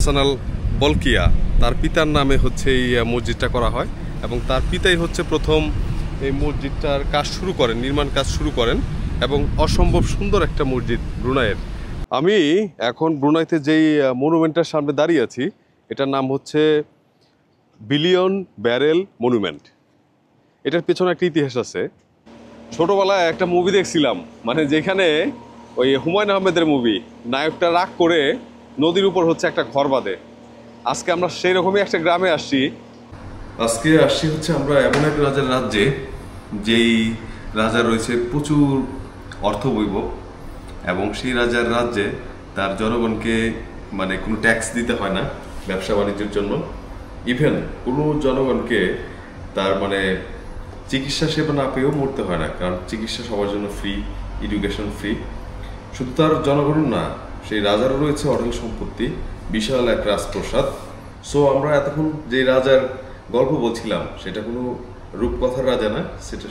Hasanal Bolkiah তার পিতার নামে হচ্ছে এই মসজিদটা করা হয় এবং তার পিতাই হচ্ছে প্রথম এই মসজিদটার কাজ শুরু করেন, নির্মাণ কাজ শুরু করেন এবং অসম্ভব সুন্দর একটা মসজিদ ব্রুনাইয়ের। আমি এখন ব্রুনাইতে যেই মনুমেন্টটার সামনে দাঁড়িয়ে আছি এটার নাম হচ্ছে বিলিয়ন ব্যারেল মনুমেন্ট। এটার পেছনে একটা ইতিহাস আছে। ছোটবেলায় একটা মুভি দেখছিলাম, মানে যেখানে ওই হুমায়ুন আহমেদের মুভি, নায়কটা রাগ করে নদীর উপর হচ্ছে একটা ঘর বাঁধে। আজকে আমরা সেই রকমই একটা গ্রামে আসছি। আজকে আসছি হচ্ছে আমরা এমন এক রাজার রাজ্যে, যেই রাজা রয়েছে প্রচুর অর্থবৈভব এবং সেই রাজার রাজ্যে তার জনগণকে মানে কোনো ট্যাক্স দিতে হয় না ব্যবসা বাণিজ্যের জন্য। ইভেন কোনো জনগণকে তার মানে চিকিৎসা সেবা না পেয়েও মরতে হয় না, কারণ চিকিৎসা সবার জন্য ফ্রি, এডুকেশন ফ্রি। শুধু তার জনগণ না, সেই রাজারও রয়েছে অঢেল সম্পত্তি, বিশাল এক রাজপ্রসাদ। সো আমরা এতক্ষণ যে রাজার গল্প বলছিলাম সেটা কোনো রূপকথার রাজা না,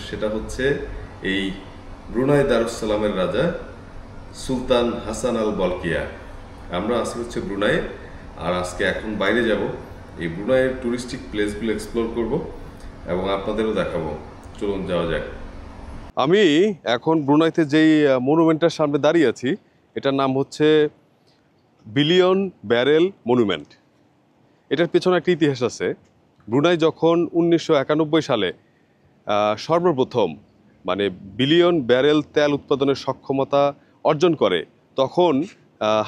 সেটা হচ্ছে এই ব্রুনাই দারুসালামের রাজা সুলতান হাসান আল বলকিয়া। আমরা আছি হচ্ছে ব্রুনাই, আর আজকে এখন বাইরে যাব, এই ব্রুনাইয়ের টুরিস্টিক প্লেসগুলো এক্সপ্লোর করব এবং আপনাদেরও দেখাবো। চলুন যাওয়া যাক। আমি এখন ব্রুনাইতে যেই মনুমেন্টটার সামনে দাঁড়িয়ে আছি এটার নাম হচ্ছে বিলিয়ন ব্যারেল মনুমেন্ট। এটার পেছনে একটা ইতিহাস আছে। ব্রুনাই যখন 1991 সালে সর্বপ্রথম মানে বিলিয়ন ব্যারেল তেল উৎপাদনের সক্ষমতা অর্জন করে, তখন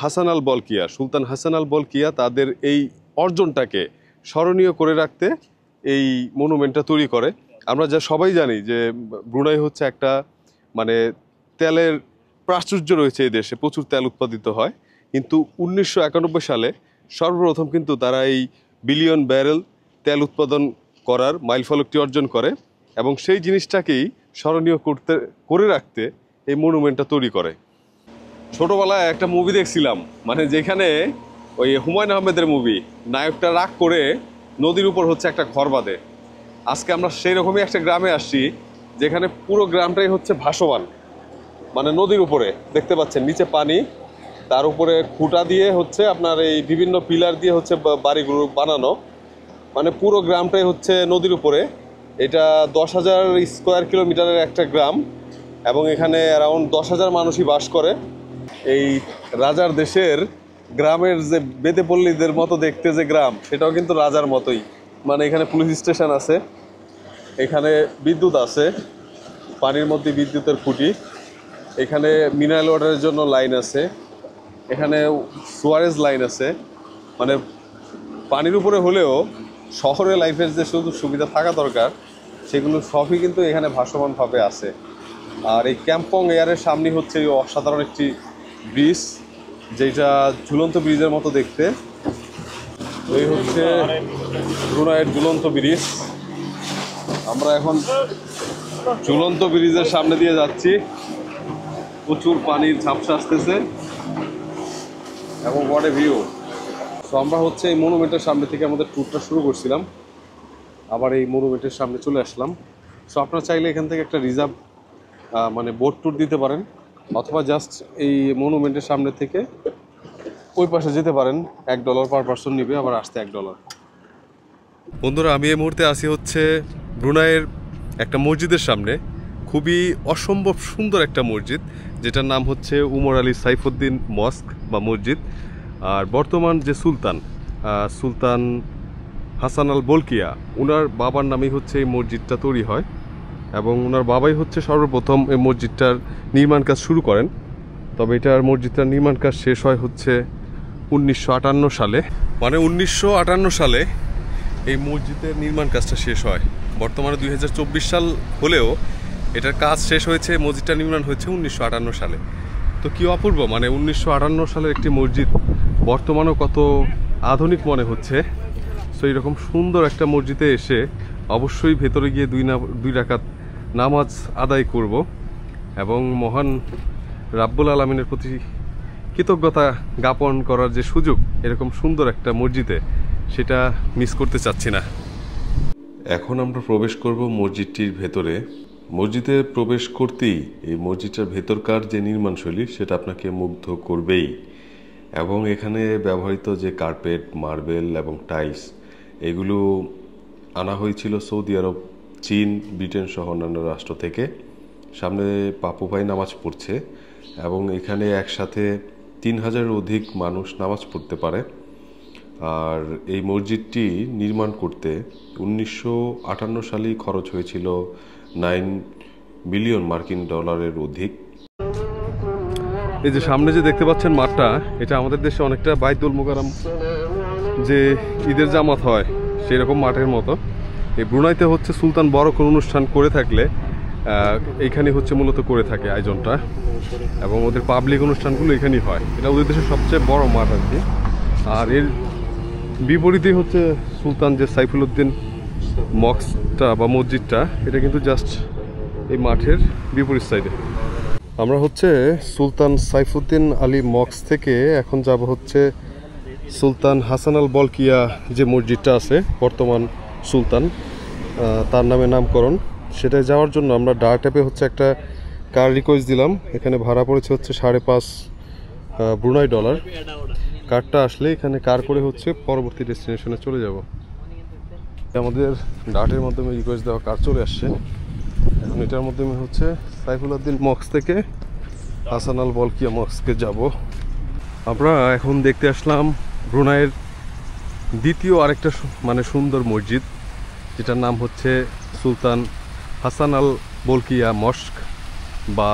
হাসান আল বলকিয়া, সুলতান হাসান আল বলকিয়া তাদের এই অর্জনটাকে স্মরণীয় করে রাখতে এই মনুমেন্টটা তৈরি করে। আমরা যা সবাই জানি যে ব্রুনাই হচ্ছে একটা মানে তেলের প্রাচুর্য রয়েছে, এই দেশে প্রচুর তেল উৎপাদিত হয়। কিন্তু 1991 সালে সর্বপ্রথম কিন্তু তারা এই বিলিয়ন ব্যারেল তেল উৎপাদন করার মাইলফলকটি অর্জন করে এবং সেই জিনিসটাকেই স্মরণীয় করে রাখতে এই মনুমেন্টটা তৈরি করে। ছোটবেলায় একটা মুভি দেখছিলাম, মানে যেখানে ওই হুমায়ুন আহমেদের মুভি, নায়কটা রাগ করে নদীর উপর হচ্ছে একটা ঘর বাঁধে। আজকে আমরা সেই রকমই একটা গ্রামে আসছি যেখানে পুরো গ্রামটাই হচ্ছে ভাসমান, মানে নদীর উপরে দেখতে পাচ্ছেন নিচে পানি, তার উপরে খুঁটা দিয়ে হচ্ছে আপনার এই বিভিন্ন পিলার দিয়ে হচ্ছে বাড়িগুলো বানানো, মানে পুরো গ্রামটাই হচ্ছে নদীর উপরে। এটা 10,000 স্কোয়ার কিলোমিটারের একটা গ্রাম এবং এখানে অ্যারাউন্ড 10,000 মানুষই বাস করে। এই রাজার দেশের গ্রামের যে বেদেপল্লীদের মতো দেখতে যে গ্রাম, সেটাও কিন্তু রাজার মতোই। মানে এখানে পুলিশ স্টেশন আছে, এখানে বিদ্যুৎ আছে, পানির মধ্যে বিদ্যুতের খুঁটি, এখানে মিনারেল ওয়াটারের জন্য লাইন আছে, এখানে সুয়ারেজ লাইন আছে। মানে পানির উপরে হলেও শহরে লাইফের যে শুধু সুবিধা থাকা দরকার সেগুলো সবই কিন্তু এখানে ভাসমানভাবে আছে। আর এই ক্যাম্পং এয়ারের সামনে হচ্ছে এই অসাধারণ একটি ব্রিজ, যেটা ঝুলন্ত ব্রিজের মতো দেখতে। এই হচ্ছে ব্রুনাইয়ের ঝুলন্ত ব্রিজ। আমরা এখন ঝুলন্ত ব্রিজের সামনে দিয়ে যাচ্ছি, প্রচুর পানির ঝাপসা আসতেছে এবং হোয়াট এ ভিউ। তো আমরা হচ্ছে এই মনুমেন্টের সামনে থেকে আমাদের ট্যুরটা শুরু করছিলাম, আবার এই মনুমেন্টের সামনে চলে আসলাম। সো আপনারা চাইলে এখান থেকে একটা রিজার্ভ মানে বোট ট্যুর দিতে পারেন, অথবা জাস্ট এই মনুমেন্টের সামনে থেকে ওই পাশে যেতে পারেন। $1 পার পারসন নিবে, আবার আসতে $1। বন্ধুরা, আমি এই মুহূর্তে আসি হচ্ছে ব্রুনাইয়ের একটা মসজিদের সামনে, খুবই অসম্ভব সুন্দর একটা মসজিদ, যেটার নাম হচ্ছে উমর আলী সাইফুদ্দিন মস্ক বা মসজিদ। আর বর্তমান যে সুলতান হাসান আল বলকিয়া, ওনার বাবার নামেই হচ্ছে এই মসজিদটা তৈরি হয় এবং ওনার বাবাই হচ্ছে সর্বপ্রথম এই মসজিদটার নির্মাণ কাজ শুরু করেন। তবে এটার মসজিদটার নির্মাণ কাজ শেষ হয় হচ্ছে 1958 সালে। মানে 1958 সালে এই মসজিদের নির্মাণ কাজটা শেষ হয়। বর্তমানে 2024 সাল হলেও এটার কাজ শেষ হয়েছে, মসজিদটা নির্মাণ হয়েছে 1958 সালে। তো কি অপূর্ব, মানে 1958 সালের একটি মসজিদ বর্তমানেও কত আধুনিক মনে হচ্ছে। সো এইরকম সুন্দর একটা মসজিদে এসে অবশ্যই ভেতরে গিয়ে দুই রাকাত নামাজ আদায় করব এবং মহান রাব্বুল আলামিনের প্রতি কৃতজ্ঞতা জ্ঞাপন করার যে সুযোগ এরকম সুন্দর একটা মসজিদে, সেটা মিস করতে চাচ্ছি না। এখন আমরা প্রবেশ করব মসজিদটির ভেতরে। মসজিদে প্রবেশ করতেই এই মসজিদটার ভেতরকার যে নির্মাণশৈলী সেটা আপনাকে মুগ্ধ করবেই। এবং এখানে ব্যবহৃত যে কার্পেট, মার্বেল এবং টাইলস এগুলো আনা হয়েছিল সৌদি আরব, চীন, ব্রিটেন সহ অন্যান্য রাষ্ট্র থেকে। সামনে পাপু ভাই নামাজ পড়ছে এবং এখানে একসাথে 3000-এর অধিক মানুষ নামাজ পড়তে পারে। আর এই মসজিদটি নির্মাণ করতে 1958 সালেই খরচ হয়েছিল $9 বিলিয়ন অধিক। এই যে সামনে যে দেখতে পাচ্ছেন মাঠটা, এটা আমাদের দেশে অনেকটা বাইতুল মুকাররম যে ঈদের জামাত হয় সেই রকম মাঠের মতো। এই ব্রুনাইতে হচ্ছে সুলতান বড় কোনো অনুষ্ঠান করে থাকলে এইখানে হচ্ছে মূলত করে থাকে আয়োজনটা, এবং ওদের পাবলিক অনুষ্ঠানগুলো এখানেই হয়। এটা ওদের দেশের সবচেয়ে বড় মাঠ আর কি। আর এর বিপরীতে হচ্ছে সুলতান যে সাইফুল-উদ্দিন মস্কটা বা মসজিদটা, এটা কিন্তু জাস্ট এই মাঠের বিপরীত সাইডে। আমরা হচ্ছে সুলতান সাইফুদ্দিন আলী মস্ক থেকে এখন যাব হচ্ছে সুলতান হাসান আল বলকিয়া যে মসজিদটা আছে, বর্তমান সুলতান তার নামে নামকরণ, সেটায় যাওয়ার জন্য আমরা ডার্ট অ্যাপে হচ্ছে একটা কার রিকোয়েস্ট দিলাম। এখানে ভাড়া পড়েছে হচ্ছে $5.5 ব্রুনাই ডলার। কারটা আসলে এখানে কার করে হচ্ছে পরবর্তী ডেস্টিনেশনে চলে যাব। আমাদের ডার্টের মাধ্যমে রিকোয়েস্ট দেওয়া কার চলে আসছে। এখন এটার মাধ্যমে হচ্ছে সাইফুল-উদ্দিন মস্ক থেকে হাসান আল বলকিয়া মস্কে যাব। আমরা এখন দেখতে আসলাম ব্রুনাইয়ের দ্বিতীয় আরেকটা মানে সুন্দর মসজিদ, যেটার নাম হচ্ছে সুলতান হাসান আল বলকিয়া মস্ক, বা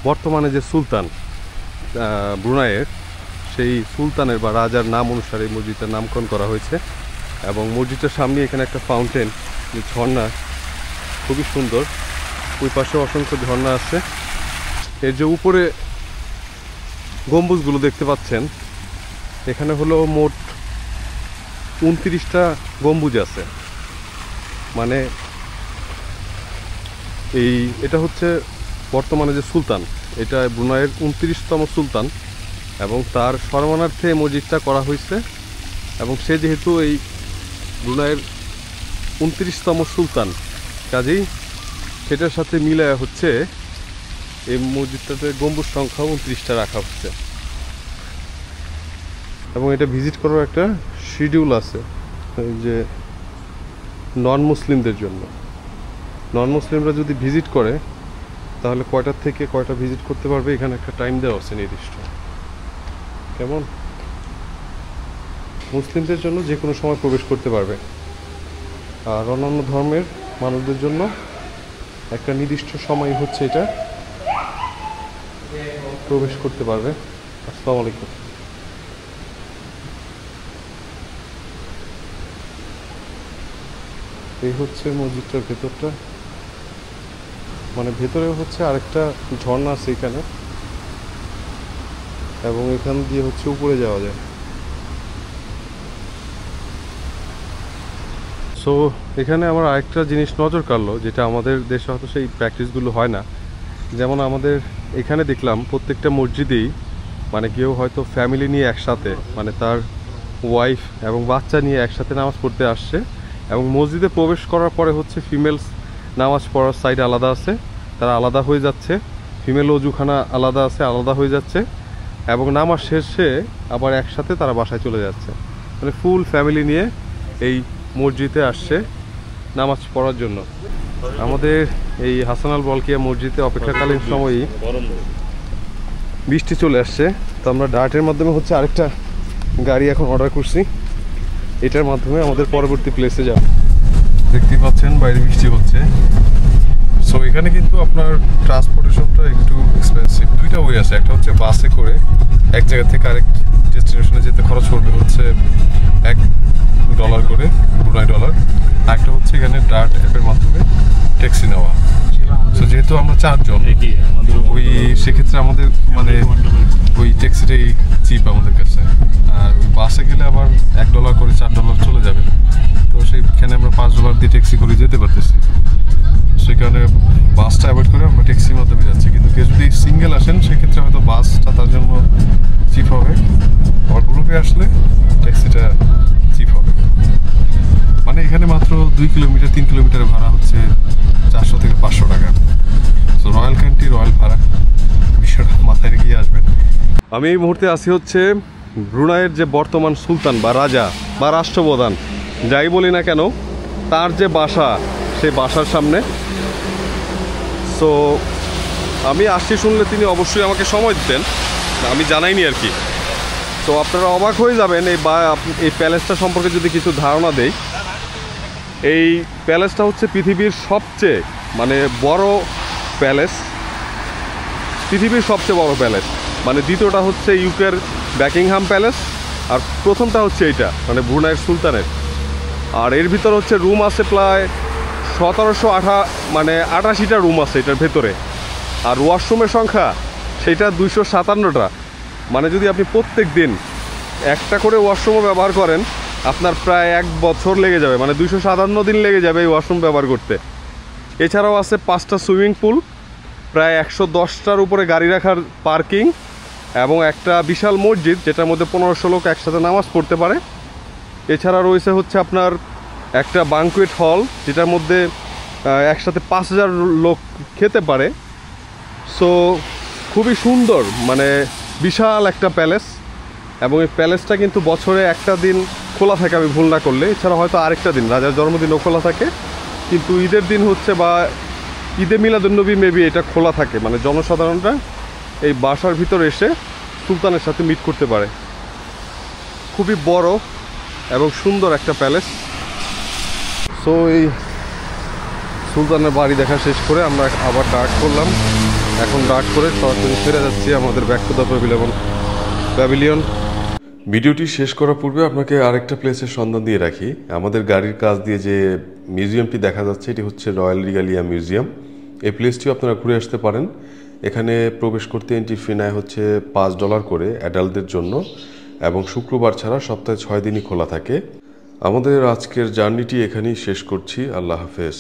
বর্তমানে যে সুলতান ব্রুনাইয়ের সেই সুলতানের বা রাজার নাম অনুসারে এই মসজিদটার নামকরণ করা হয়েছে। এবং মসজিদটার সামনে এখানে একটা ফাউন্টেন, যে ঝর্ণা, খুবই সুন্দর। ওই পাশে অসংখ্য ঝর্ণা আছে। এর যে উপরে গম্বুজগুলো দেখতে পাচ্ছেন, এখানে হলো মোট 29টা গম্বুজ আছে। মানে এটা হচ্ছে বর্তমানে যে সুলতান, এটা ব্রুনাইয়ের 29তম সুলতান, এবং তার সম্মানার্থে মসজিদটা করা হয়েছে। এবং সে যেহেতু এই ব্রুনাইয়ের 29তম সুলতান, কাজেই সেটার সাথে মিলায় হচ্ছে এই মসজিদটাতে গম্বুজ সংখ্যা 29টা রাখা হচ্ছে। এবং এটা ভিজিট করার একটা শিডিউল আছে, যে নন মুসলিমদের জন্য। নন মুসলিমরা যদি ভিজিট করে তাহলে কয়টার থেকে কয়টা ভিজিট করতে পারবে, এখানে একটা টাইম দেওয়া আছে নির্দিষ্ট। কেমন? মুসলিমদের জন্য যে কোনো সময় প্রবেশ করতে পারবে, আর অন্যান্য ধর্মের মানুষদের জন্য একটা নির্দিষ্ট সময় হচ্ছে এটা প্রবেশ করতে পারবে। আসসালামু আলাইকুম। এই হচ্ছে মসজিদটার ভেতরটা, মানে ভেতরে হচ্ছে আরেকটা ঝর্ণা আছে এখানে, এবং এখান দিয়ে হচ্ছে উপরে যাওয়া যায়। সো এখানে আমার আরেকটা জিনিস নজর কাড়লো, যেটা আমাদের দেশে হয়তো সেই প্র্যাকটিসগুলো হয় না। যেমন আমাদের এখানে দেখলাম প্রত্যেকটা মসজিদেই মানে কেউ হয়তো ফ্যামিলি নিয়ে একসাথে, মানে তার ওয়াইফ এবং বাচ্চা নিয়ে একসাথে নামাজ পড়তে আসছে, এবং মসজিদে প্রবেশ করার পরে হচ্ছে ফিমেলস নামাজ পড়ার সাইড আলাদা আছে, তারা আলাদা হয়ে যাচ্ছে, ফিমেল ওজুখানা আলাদা আছে, আলাদা হয়ে যাচ্ছে, এবং নামাজ শেষে আবার একসাথে তারা বাসায় চলে যাচ্ছে। মানে ফুল ফ্যামিলি নিয়ে এই মসজিদে আসছে নামাজ পড়ার জন্য। আমাদের এই হাসান আল বলকিয়া মসজিদে অপেক্ষাকালীন সময়ই বৃষ্টি চলে আসছে। তো আমরা ডার্টের মাধ্যমে হচ্ছে আরেকটা গাড়ি এখন অর্ডার করছি, এটার মাধ্যমে আমাদের পরবর্তী প্লেসে যাব। দেখতে পাচ্ছেন বাইরে বৃষ্টি হচ্ছে। সো এখানে কিন্তু আপনার ট্রান্সপোর্টেশনটা একটু এক্সপেন্সিভ। দুইটা ওয়ে আছে, একটা হচ্ছে বাসে করে এক জায়গা থেকে আরেক ডেস্টিনেশনে যেতে খরচ পড়বে হচ্ছে $1 করে, $2 আর একটা হচ্ছে এখানে ডার্ট অ্যাপের মাধ্যমে ট্যাক্সি নেওয়া। সো যেহেতু আমরা 4 জন, ওই সেক্ষেত্রে আমাদের মানে ওই ট্যাক্সিটাই চিপ আমাদের কাছে। আর ওই বাসে গেলে আবার $1 করে $4 চলে যাবে। তো সেইখানে আমরা $5 দিয়ে ট্যাক্সি করে যেতে পারতেছি। সেখানে বাসটা অ্যাভয়েড করে আমরা ট্যাক্সির মাধ্যমে যাচ্ছি। কিন্তু কেউ যদি সিঙ্গেল আসেন সেক্ষেত্রে হয়তো বাসটা তার জন্য চিপ হবে, আর গ্রুপে আসলে ট্যাক্সিটা চিপ হবে। মানে এখানে মাত্র 2 কিলোমিটার 3 কিলোমিটারের ভাড়া হচ্ছে 400 থেকে 500 টাকা। সো রয়্যাল কান্ট্রি রয়্যাল ভাড়া, বিষয়টা মাথায় রেখেই আসবেন। আমি এই মুহূর্তে আছি হচ্ছে ব্রুনাইয়ের যে বর্তমান সুলতান বা রাজা বা রাষ্ট্রপ্রধান যাই বলি না কেন, তার যে বাসা, সেই বাসার সামনে। সো আমি আসছি শুনলে তিনি অবশ্যই আমাকে সময় দিতেন, আমি জানাইনি আর কি। তো আপনারা অবাক হয়ে যাবেন এই প্যালেসটা সম্পর্কে যদি কিছু ধারণা দেই। এই প্যালেসটা হচ্ছে পৃথিবীর সবচেয়ে বড় প্যালেস, পৃথিবীর সবচেয়ে বড় প্যালেস। দ্বিতীয়টা হচ্ছে ইউকের ব্যাকিংহাম প্যালেস, আর প্রথমটা হচ্ছে এইটা ব্রুনাইয়ের সুলতানের। আর এর ভিতর হচ্ছে রুম আছে প্রায় 1788টা রুম আছে এটার ভেতরে। আর ওয়াশরুমের সংখ্যা সেটা 257টা। যদি আপনি প্রত্যেক দিন একটা করে ওয়াশরুমও ব্যবহার করেন, আপনার প্রায় 1 বছর লেগে যাবে, 257 দিন লেগে যাবে এই ওয়াশরুম ব্যবহার করতে। এছাড়াও আছে 5টা সুইমিং পুল, প্রায় 110টার উপরে গাড়ি রাখার পার্কিং, এবং একটা বিশাল মসজিদ যেটার মধ্যে 1500 লোক একসাথে নামাজ পড়তে পারে। এছাড়া রয়েছে হচ্ছে আপনার একটা বাঙ্কুয়েট হল, যেটার মধ্যে একসাথে 5000 লোক খেতে পারে। সো খুবই সুন্দর, বিশাল একটা প্যালেস। এবং এই প্যালেসটা কিন্তু বছরে একটা দিন খোলা থাকে আমি ভুল না করলে, এছাড়া হয়তো আরেকটা দিন রাজার জন্মদিনও খোলা থাকে, কিন্তু ঈদের দিন হচ্ছে বা ঈদে মিলাদুন্নবী মেবি এটা খোলা থাকে, জনসাধারণরা এই বাসার ভিতরে এসে সুলতানের সাথে মিট করতে পারে। খুবই বড় এবং সুন্দর একটা প্যালেস। সো এই সুলতানের বাড়ি দেখা শেষ করে আমরা আবার ডার্ট করলাম। এখন ডার্ট করে সরাসরি ফিরে যাচ্ছি আমাদের ব্যাক টু দ্য প্যাভিলিয়ন। ভিডিওটি শেষ করার পূর্বে আপনাকে আরেকটা প্লেসের সন্ধান দিয়ে রাখি। আমাদের গাড়ির কাছ দিয়ে যে মিউজিয়ামটি দেখা যাচ্ছে, এটি হচ্ছে রয়্যাল রিগালিয়া মিউজিয়াম। এই প্লেসটিও আপনারা ঘুরে আসতে পারেন। এখানে প্রবেশ করতে এন্ট্রি ফি নেয় হচ্ছে $5 করে অ্যাডাল্টদের জন্য, এবং শুক্রবার ছাড়া সপ্তাহে 6 দিনই খোলা থাকে। আমাদের আজকের জার্নিটি এখানেই শেষ করছি। আল্লাহ হাফেজ।